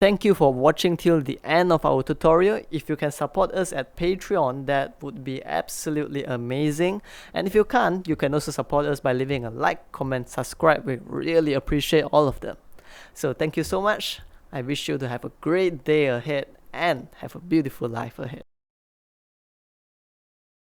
Thank you for watching till the end of our tutorial. If you can support us at Patreon, that would be absolutely amazing. And if you can't, you can also support us by leaving a like, comment, subscribe. We really appreciate all of them. So thank you so much. I wish you to have a great day ahead and have a beautiful life ahead.